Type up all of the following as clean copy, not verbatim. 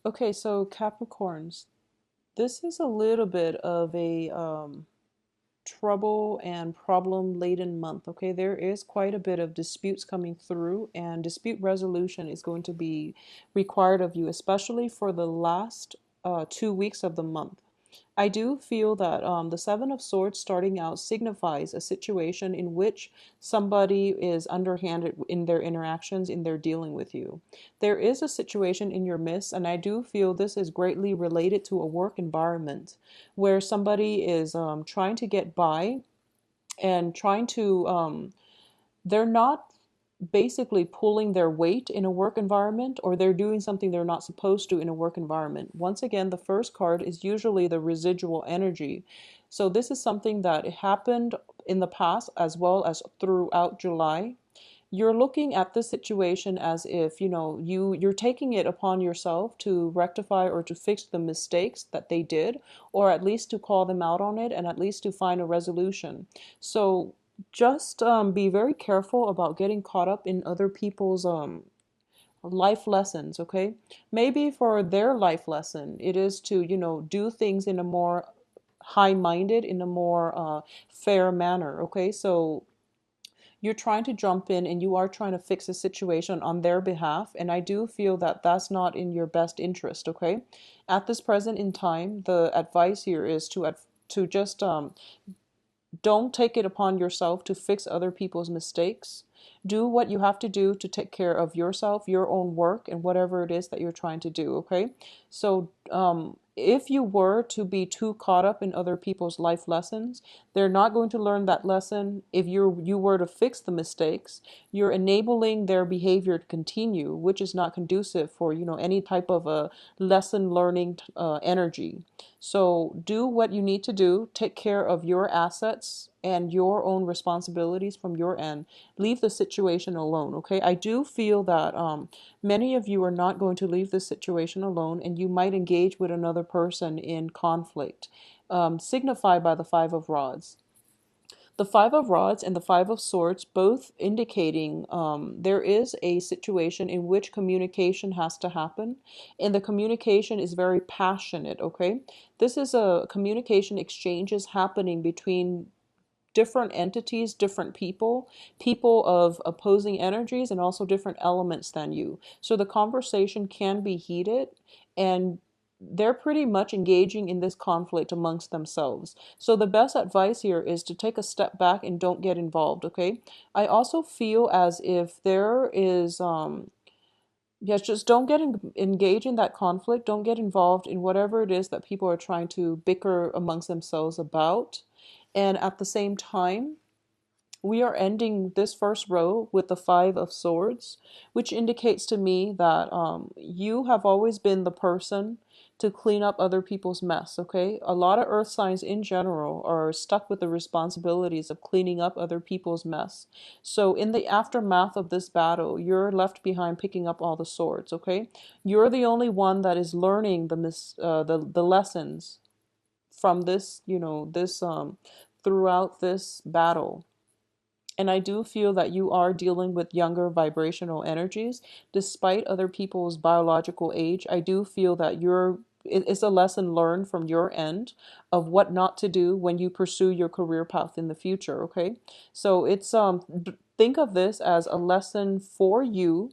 Okay, so Capricorns, this is a little bit of a trouble and problem laden month. Okay, there is quite a bit of disputes coming through, and dispute resolution is going to be required of you, especially for the last 2 weeks of the month. I do feel that the Seven of Swords starting out signifies a situation in which somebody is underhanded in their interactions, in their dealing with you. There is a situation in your midst, and I do feel this is greatly related to a work environment where somebody is trying to get by and trying to, they're not basically pulling their weight in a work environment, or they're doing something they're not supposed to in a work environment. Once again, the first card is usually the residual energy. So this is something that happened in the past as well as throughout July. You're looking at this situation as if, you're taking it upon yourself to rectify or to fix the mistakes that they did, or at least to call them out on it, and at least to find a resolution. So just be very careful about getting caught up in other people's life lessons. Okay, maybe for their life lesson it is to do things in a more high-minded, in a more fair manner. Okay, so you're trying to jump in and you are trying to fix a situation on their behalf, and I do feel that that's not in your best interest. Okay, at this present in time, the advice here is to just don't take it upon yourself to fix other people's mistakes. Do what you have to do to take care of yourself, your own work, and whatever it is that you're trying to do. Okay. So, if you were to be too caught up in other people's life lessons, they're not going to learn that lesson. If you were to fix the mistakes, you're enabling their behavior to continue, which is not conducive for any type of a lesson learning energy. So do what you need to do, take care of your assets and your own responsibilities from your end. Leave the situation alone, okay? I do feel that many of you are not going to leave this situation alone, and you might engage with another person in conflict, signified by the Five of Rods. The Five of Rods and the Five of Swords both indicating there is a situation in which communication has to happen, and the communication is very passionate. Okay, this is a communication exchanges happening between different entities, different people, people of opposing energies, and also different elements than you. So the conversation can be heated, and they're pretty much engaging in this conflict amongst themselves. So the best advice here is to take a step back and don't get involved, okay? I also feel as if there is yes, just don't engage in that conflict. Don't get involved in whatever it is that people are trying to bicker amongst themselves about. And at the same time, we are ending this first row with the Five of Swords, which indicates to me that you have always been the person to clean up other people's mess, okay? A lot of earth signs in general are stuck with the responsibilities of cleaning up other people's mess. So in the aftermath of this battle, you're left behind picking up all the swords, okay? You're the only one that is learning the lessons from this, this throughout this battle. And I do feel that you are dealing with younger vibrational energies. Despite other people's biological age, I do feel that it's a lesson learned from your end of what not to do when you pursue your career path in the future, okay? So it's think of this as a lesson for you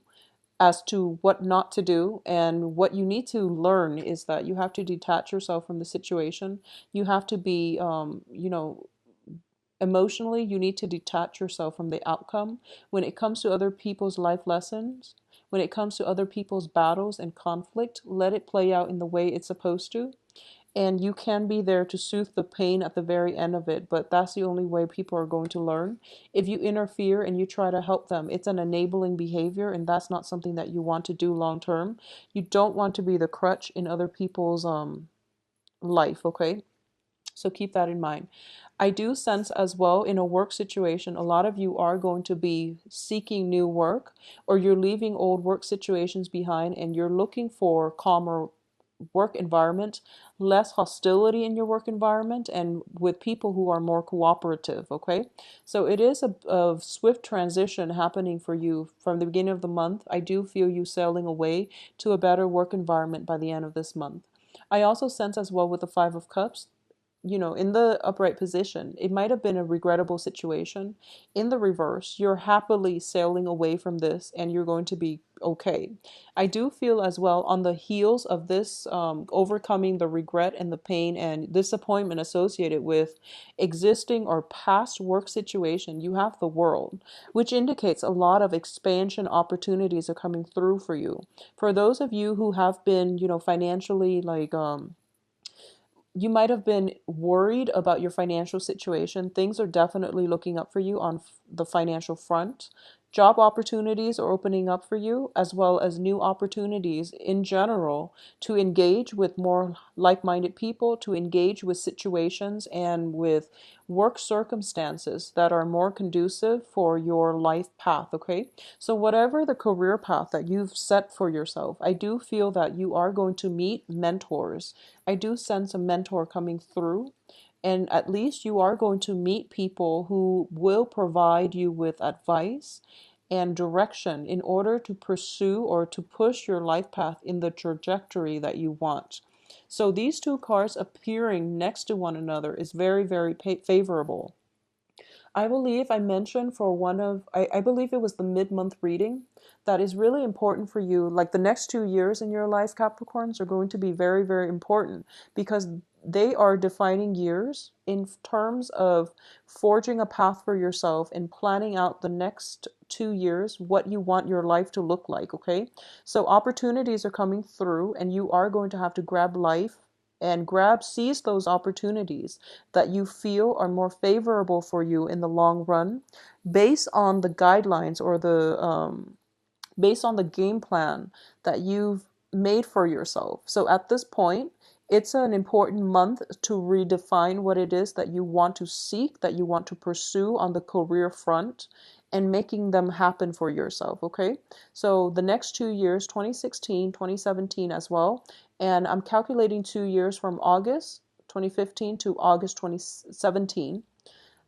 as to what not to do, and what you need to learn is that you have to detach yourself from the situation. You have to be emotionally, you need to detach yourself from the outcome. When it comes to other people's life lessons, when it comes to other people's battles and conflict, let it play out in the way it's supposed to. And you can be there to soothe the pain at the very end of it, but that's the only way people are going to learn. If you interfere and you try to help them, it's an enabling behavior, and that's not something that you want to do long term. You don't want to be the crutch in other people's life, okay? So keep that in mind. I do sense as well in a work situation, a lot of you are going to be seeking new work, or you're leaving old work situations behind and you're looking for calmer work environment, less hostility in your work environment, and with people who are more cooperative. Okay, so it is a swift transition happening for you from the beginning of the month. I do feel you sailing away to a better work environment by the end of this month. I also sense as well with the Five of Cups, in the upright position, it might have been a regrettable situation. In the reverse, you're happily sailing away from this and you're going to be okay. I do feel as well on the heels of this, overcoming the regret and the pain and disappointment associated with existing or past work situation, you have the world, which indicates a lot of expansion opportunities are coming through for you. For those of you who have been, financially like, you might have been worried about your financial situation. Things are definitely looking up for you on the financial front. Job opportunities are opening up for you, as well as new opportunities in general to engage with more like minded people, to engage with situations and with work circumstances that are more conducive for your life path. Okay. So, whatever the career path that you've set for yourself, I do feel that you are going to meet mentors. I do sense a mentor coming through, and at least you are going to meet people who will provide you with advice and direction in order to pursue or to push your life path in the trajectory that you want. So these two cards appearing next to one another is very, very favorable. I believe I mentioned for I believe it was the mid-month reading that is really important for you. Like the next 2 years in your life, Capricorns, are going to be very, very important because they are defining years in terms of forging a path for yourself and planning out the next 2 years, what you want your life to look like. Okay. So opportunities are coming through and you are going to have to grab life and seize those opportunities that you feel are more favorable for you in the long run based on the guidelines or based on the game plan that you've made for yourself. So at this point, it's an important month to redefine what it is that you want to seek, that you want to pursue on the career front, and making them happen for yourself. Okay. So the next 2 years, 2016, 2017 as well. And I'm calculating 2 years from August 2015 to August 2017.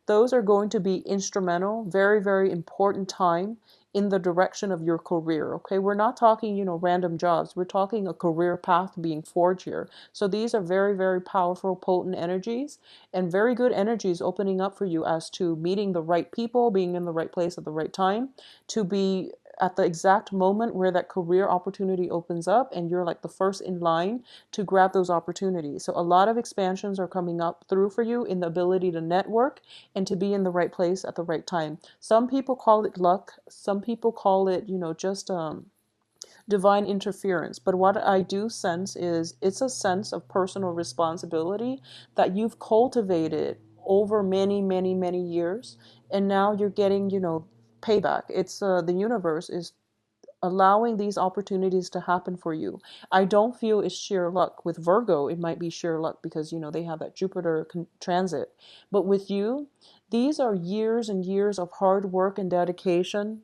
Those are going to be instrumental, very, very important time in the direction of your career. Okay, we're not talking, random jobs. We're talking a career path being forged here. So these are very, very powerful, potent energies and very good energies opening up for you as to meeting the right people, being in the right place at the right time, to be at the exact moment where that career opportunity opens up and you're like the first in line to grab those opportunities. So a lot of expansions are coming up through for you in the ability to network and to be in the right place at the right time. Some people call it luck. Some people call it, just divine interference. But what I do sense is it's a sense of personal responsibility that you've cultivated over many, many, many years. And now you're getting, payback. It's the universe is allowing these opportunities to happen for you. I don't feel it's sheer luck. With Virgo, it might be sheer luck because, they have that Jupiter transit. But with you, these are years and years of hard work and dedication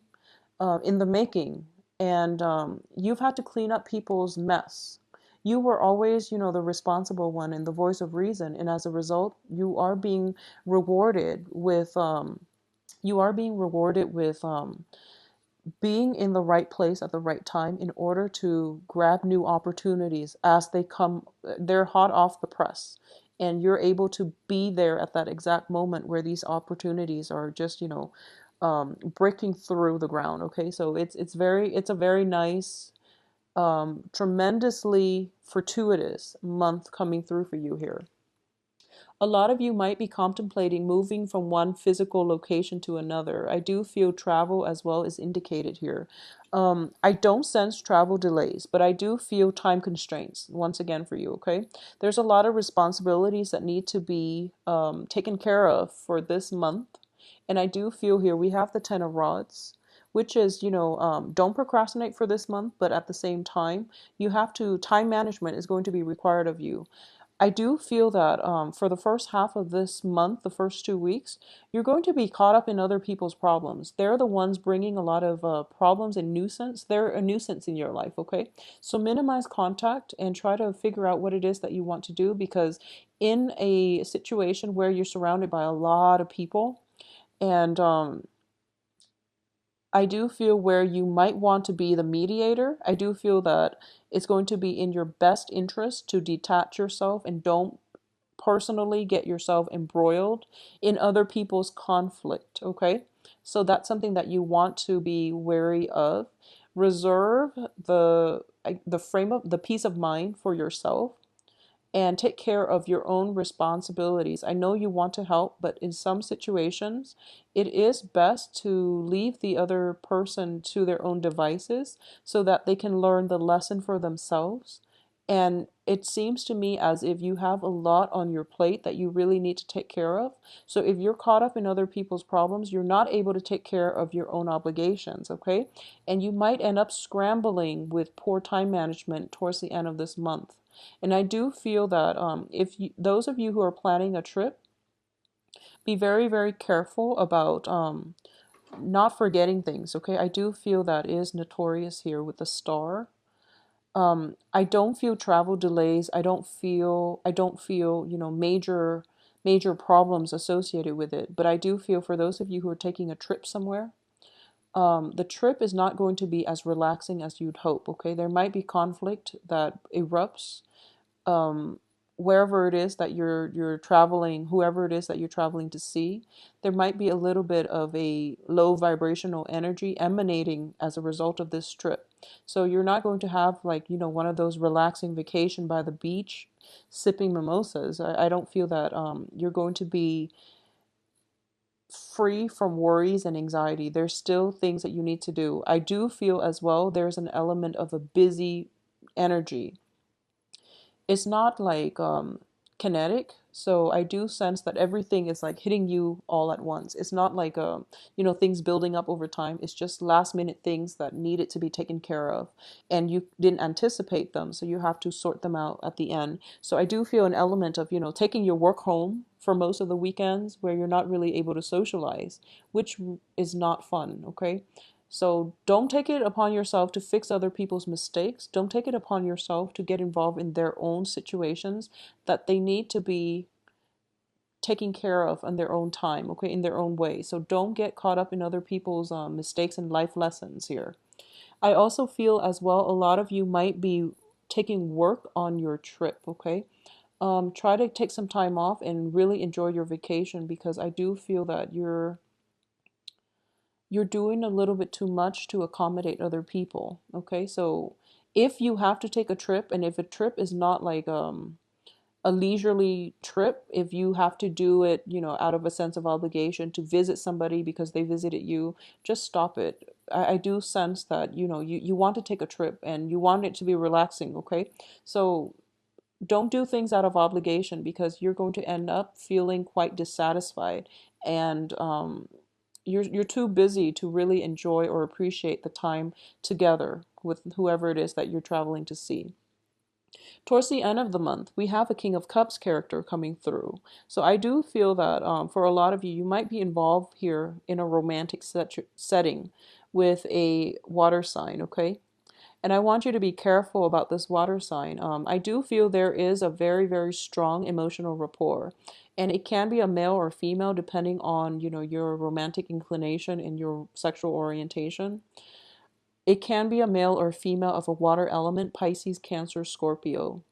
in the making. And you've had to clean up people's mess. You were always, the responsible one and the voice of reason. And as a result, rewarded with, you are being rewarded with, being in the right place at the right time in order to grab new opportunities as they come. They're hot off the press and you're able to be there at that exact moment where these opportunities are just, breaking through the ground. Okay, so it's a very nice, tremendously fortuitous month coming through for you here. A lot of you might be contemplating moving from one physical location to another. I do feel travel as well is indicated here. I don't sense travel delays, but I do feel time constraints once again for you, okay? There's a lot of responsibilities that need to be taken care of for this month. And I do feel here we have the Ten of Rods, which is, don't procrastinate for this month, but at the same time, time management is going to be required of you. I do feel that for the first half of this month, the first 2 weeks, you're going to be caught up in other people's problems. They're the ones bringing a lot of problems and nuisance. They're a nuisance in your life, okay? So minimize contact and try to figure out what it is that you want to do, because in a situation where you're surrounded by a lot of people, and I do feel where you might want to be the mediator. I do feel that it's going to be in your best interest to detach yourself and don't personally get yourself embroiled in other people's conflict, okay? So that's something that you want to be wary of. Reserve the frame of the peace of mind for yourself, and take care of your own responsibilities. I know you want to help, but in some situations, it is best to leave the other person to their own devices so that they can learn the lesson for themselves. And it seems to me as if you have a lot on your plate that you really need to take care of. So if you're caught up in other people's problems, you're not able to take care of your own obligations, okay? And you might end up scrambling with poor time management towards the end of this month. And I do feel that if you, those of you who are planning a trip, be very, very careful about not forgetting things, okay? I do feel that is notorious here with the star. I don't feel travel delays. I don't feel, major problems associated with it. But I do feel for those of you who are taking a trip somewhere, the trip is not going to be as relaxing as you'd hope, okay? There might be conflict that erupts um, wherever it is that you're traveling, whoever it is that you're traveling to see. There might be a little bit of a low vibrational energy emanating as a result of this trip. So you're not going to have, like, one of those relaxing vacation by the beach sipping mimosas. I don't feel that you're going to be free from worries and anxiety. There's still things that you need to do. I do feel as well there's an element of a busy energy. It's not like kinetic, so I do sense that everything is like hitting you all at once. It's not like things building up over time. It's just last minute things that needed to be taken care of, and you didn't anticipate them, so you have to sort them out at the end. So I do feel an element of taking your work home for most of the weekends where you're not really able to socialize, which is not fun, okay? So don't take it upon yourself to fix other people's mistakes. Don't take it upon yourself to get involved in their own situations that they need to be taken care of on their own time, okay, in their own way. So don't get caught up in other people's mistakes and life lessons here. I also feel as well a lot of you might be taking work on your trip, okay? Try to take some time off and really enjoy your vacation, because I do feel that you're doing a little bit too much to accommodate other people. Okay, so if you have to take a trip, and if a trip is not like a leisurely trip, if you have to do it, out of a sense of obligation to visit somebody because they visited you, just stop it. I do sense that you want to take a trip and you want it to be relaxing. Okay, so don't do things out of obligation, because you're going to end up feeling quite dissatisfied, and you're too busy to really enjoy or appreciate the time together with whoever it is that you're traveling to see. Towards the end of the month, we have a King of Cups character coming through. So I do feel that for a lot of you, you might be involved here in a romantic setting with a water sign, okay? And I want you to be careful about this water sign. I do feel there is a very, very strong emotional rapport. And it can be a male or female depending on, your romantic inclination and your sexual orientation. It can be a male or female of a water element, Pisces, Cancer, Scorpio.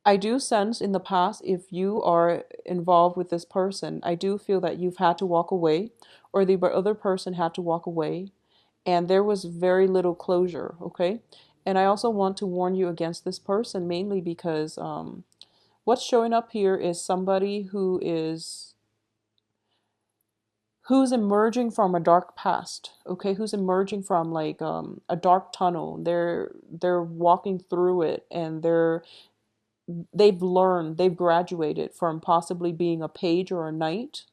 I do sense in the past, if you are involved with this person, I do feel that you've had to walk away, or the other person had to walk away, and there was very little closure, okay? And I also want to warn you against this person, mainly because what's showing up here is somebody who's emerging from a dark past, okay? Who's emerging from like a dark tunnel. They're walking through it, and they've graduated from possibly being a page or a knight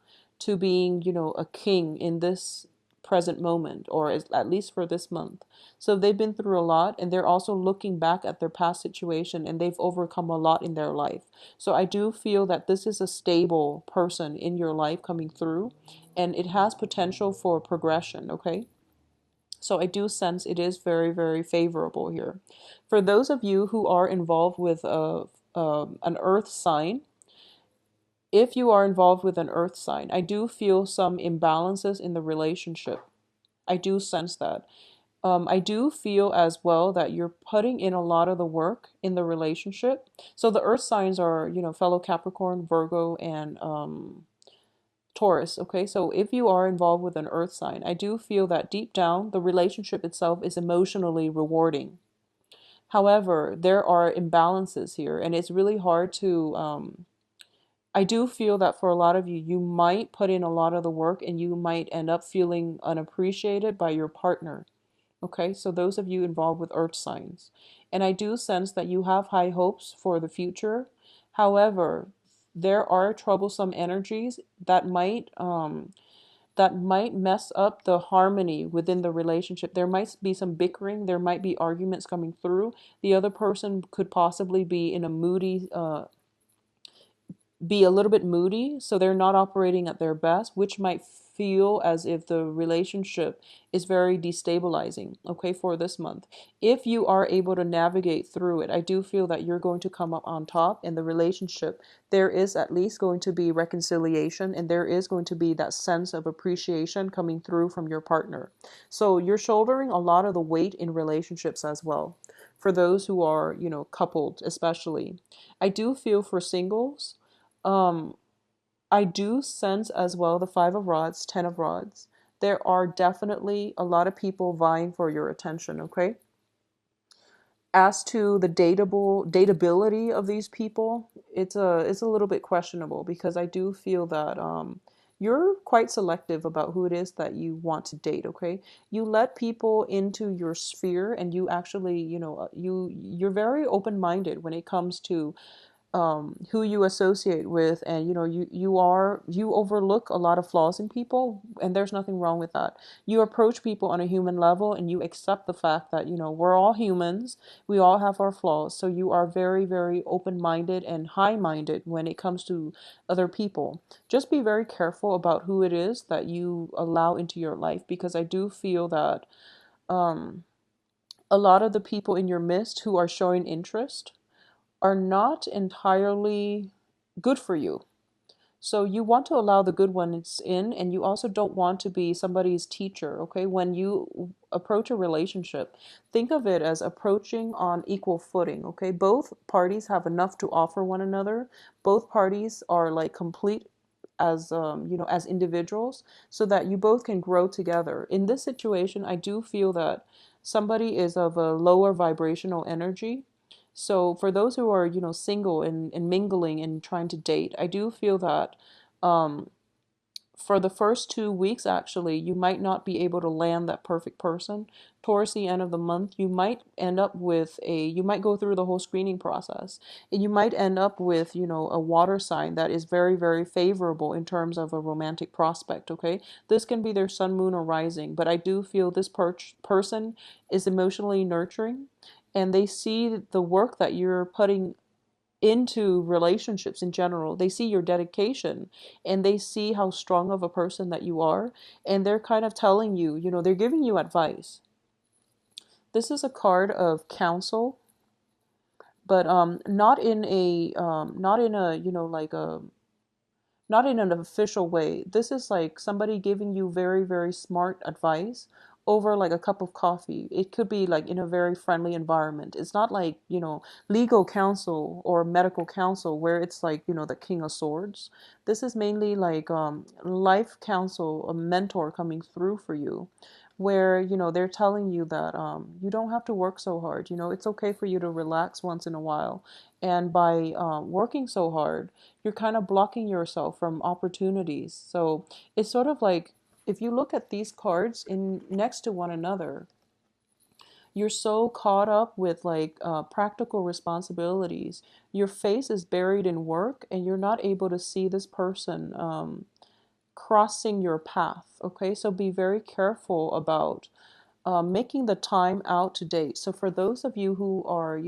to being, a king in this present moment, or at least for this month. So they've been through a lot, and they're also looking back at their past situation, and they've overcome a lot in their life. So I do feel that this is a stable person in your life coming through, and it has potential for progression, okay? So I do sense it is very, very favorable here. For those of you who are involved with an earth sign, if you are involved with an earth sign, I do feel some imbalances in the relationship. I do sense that. I do feel as well that you're putting in a lot of the work in the relationship. So the earth signs are, fellow Capricorn, Virgo, and Taurus. Okay, so if you are involved with an earth sign, I do feel that deep down, the relationship itself is emotionally rewarding. However, there are imbalances here, and it's really hard to I do feel that for a lot of you, you might put in a lot of the work and you might end up feeling unappreciated by your partner. Okay, so those of you involved with earth signs. And I do sense that you have high hopes for the future. However, there are troublesome energies that might mess up the harmony within the relationship. There might be some bickering, there might be arguments coming through. The other person could possibly be in a moody be a little bit moody, so they're not operating at their best, which might feel as if the relationship is very destabilizing, okay, for this month. If you are able to navigate through it, I do feel that you're going to come up on top in the relationship. There is at least going to be reconciliation, and there is going to be that sense of appreciation coming through from your partner. So you're shouldering a lot of the weight in relationships as well. For those who are, coupled, especially. I do feel for singles, um, I do sense as well the Five of Rods, Ten of Rods. There are definitely a lot of people vying for your attention, okay? As to the dateability of these people, it's a little bit questionable because I do feel that you're quite selective about who it is that you want to date, okay? You let people into your sphere, and you actually, you're very open-minded when it comes to who you associate with, and you overlook a lot of flaws in people, and there's nothing wrong with that. You approach people on a human level, and you accept the fact that we're all humans, we all have our flaws, so you are very, very open-minded and high-minded when it comes to other people. Just be very careful about who it is that you allow into your life, because I do feel that um, a lot of the people in your midst who are showing interest are not entirely good for you. So you want to allow the good ones in, and you also don't want to be somebody's teacher, okay? When you approach a relationship, think of it as approaching on equal footing, okay? Both parties have enough to offer one another. Both parties are like complete as as individuals, so that you both can grow together. In this situation, I do feel that somebody is of a lower vibrational energy. So for those who are, single and mingling and trying to date, I do feel that um, for the first 2 weeks, actually, you might not be able to land that perfect person. Towards the end of the month, you might end up with you might go through the whole screening process, and you might end up with, a water sign that is very, very favorable in terms of a romantic prospect, okay? This can be their sun, moon, or rising, but I do feel this person is emotionally nurturing, and they see the work that you're putting into relationships in general. They see your dedication, and they see how strong of a person that you are, and they're kind of telling you, they're giving you advice. This is a card of counsel, but not in a, like a not in an official way. This is like somebody giving you very, very smart advice over like a cup of coffee. It could be like in a very friendly environment. It's not like, legal counsel or medical counsel where it's like, the King of Swords. This is mainly like life counsel, a mentor coming through for you, where, they're telling you that you don't have to work so hard. It's okay for you to relax once in a while. And by working so hard, you're kind of blocking yourself from opportunities. So it's sort of like, if you look at these cards in next to one another, you're so caught up with like practical responsibilities. Your face is buried in work, and you're not able to see this person crossing your path. Okay, so be very careful about making the time out to date. So for those of you who are,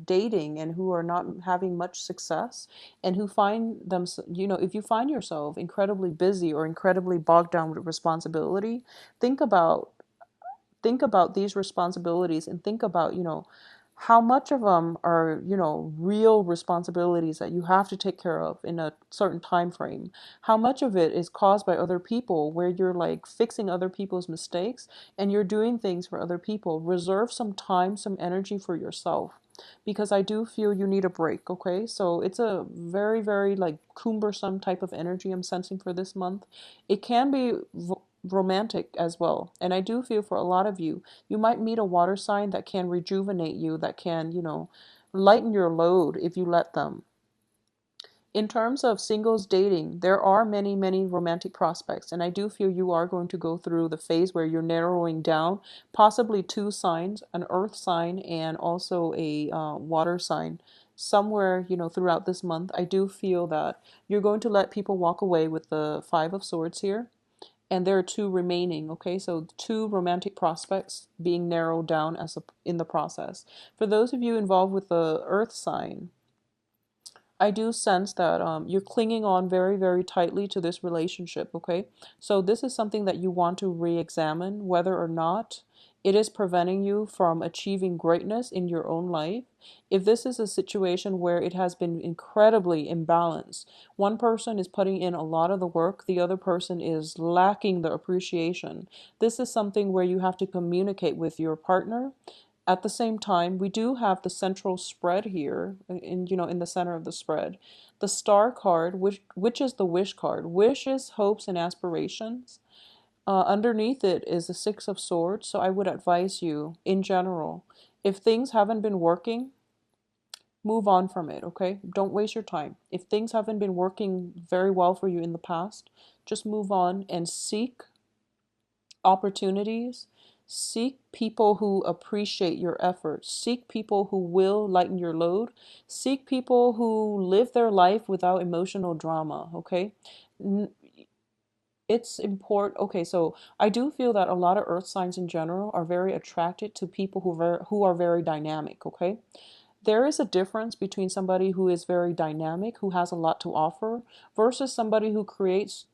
dating and who are not having much success and who find them, if you find yourself incredibly busy or incredibly bogged down with responsibility, think about these responsibilities and think about, how much of them are, real responsibilities that you have to take care of in a certain time frame. How much of it is caused by other people where you're like fixing other people's mistakes and you're doing things for other people. Reserve some time, some energy for yourself, because I do feel you need a break, okay? So it's a very, very like cumbersome type of energy I'm sensing for this month. It can be romantic as well. And I do feel for a lot of you, you might meet a water sign that can rejuvenate you, that can, lighten your load if you let them. In terms of singles dating, there are many, many romantic prospects, and I do feel you are going to go through the phase where you're narrowing down possibly two signs, an earth sign and also a water sign. Somewhere, throughout this month, I do feel that you're going to let people walk away with the Five of Swords here, and there are two remaining. Okay, so two romantic prospects being narrowed down in the process. For those of you involved with the earth sign, I do sense that you're clinging on very, very tightly to this relationship, okay? So this is something that you want to re-examine whether or not it is preventing you from achieving greatness in your own life. If this is a situation where it has been incredibly imbalanced, one person is putting in a lot of the work, the other person is lacking the appreciation. This is something where you have to communicate with your partner. At the same time, we do have the central spread here in the center of the spread. The star card, which is the wish card. Wishes, hopes, and aspirations. Underneath it is the Six of Swords. So I would advise you, in general, if things haven't been working, move on from it, okay? Don't waste your time. If things haven't been working very well for you in the past, just move on and seek opportunities. Seek people who appreciate your efforts. Seek people who will lighten your load. Seek people who live their life without emotional drama, okay? It's important. Okay, so I do feel that a lot of earth signs in general are very attracted to people who are very dynamic, okay? There is a difference between somebody who is very dynamic, who has a lot to offer, versus somebody who creates,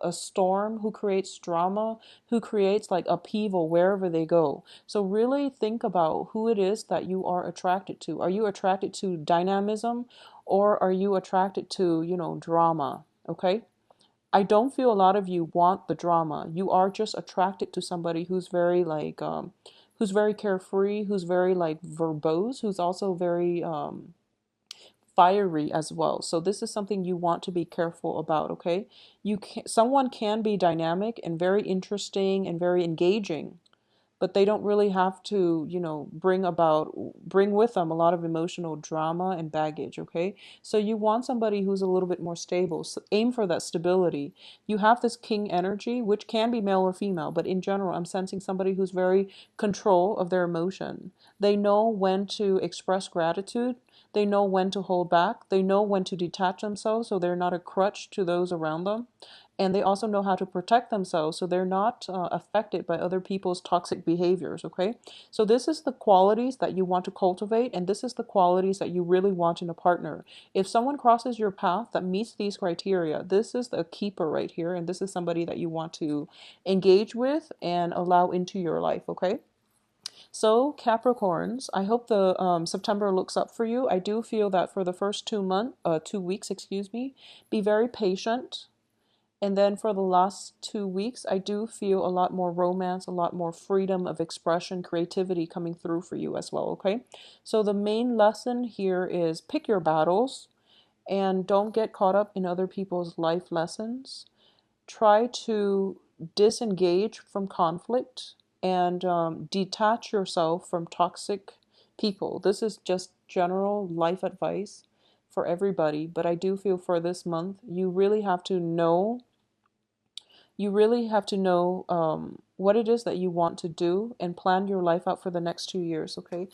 a storm, who creates drama, who creates like upheaval wherever they go. So really think about who it is that you are attracted to. Are you attracted to dynamism, or are you attracted to, drama? Okay? I don't feel a lot of you want the drama. You are just attracted to somebody who's very like who's very carefree, who's very like verbose, who's also very fiery as well. So this is something you want to be careful about, okay? Someone can be dynamic and very interesting and very engaging, but they don't really have to, bring with them a lot of emotional drama and baggage, okay? So you want somebody who's a little bit more stable. So aim for that stability. You have this king energy, which can be male or female, but in general, I'm sensing somebody who's very control of their emotion. They know when to express gratitude. They know when to hold back. They know when to detach themselves so they're not a crutch to those around them. And they also know how to protect themselves so they're not affected by other people's toxic behaviors, okay? So this is the qualities that you want to cultivate, and this is the qualities that you really want in a partner. If someone crosses your path that meets these criteria, this is the keeper right here, and this is somebody that you want to engage with and allow into your life, okay? So Capricorns, I hope the September looks up for you. I do feel that for the first 2 weeks, excuse me, be very patient. And then for the last 2 weeks, I do feel a lot more romance, a lot more freedom of expression, creativity coming through for you as well, okay? So the main lesson here is pick your battles and don't get caught up in other people's life lessons. Try to disengage from conflict and detach yourself from toxic people. This is just general life advice for everybody, but I do feel for this month, you really have to know what it is that you want to do and plan your life out for the next 2 years, okay?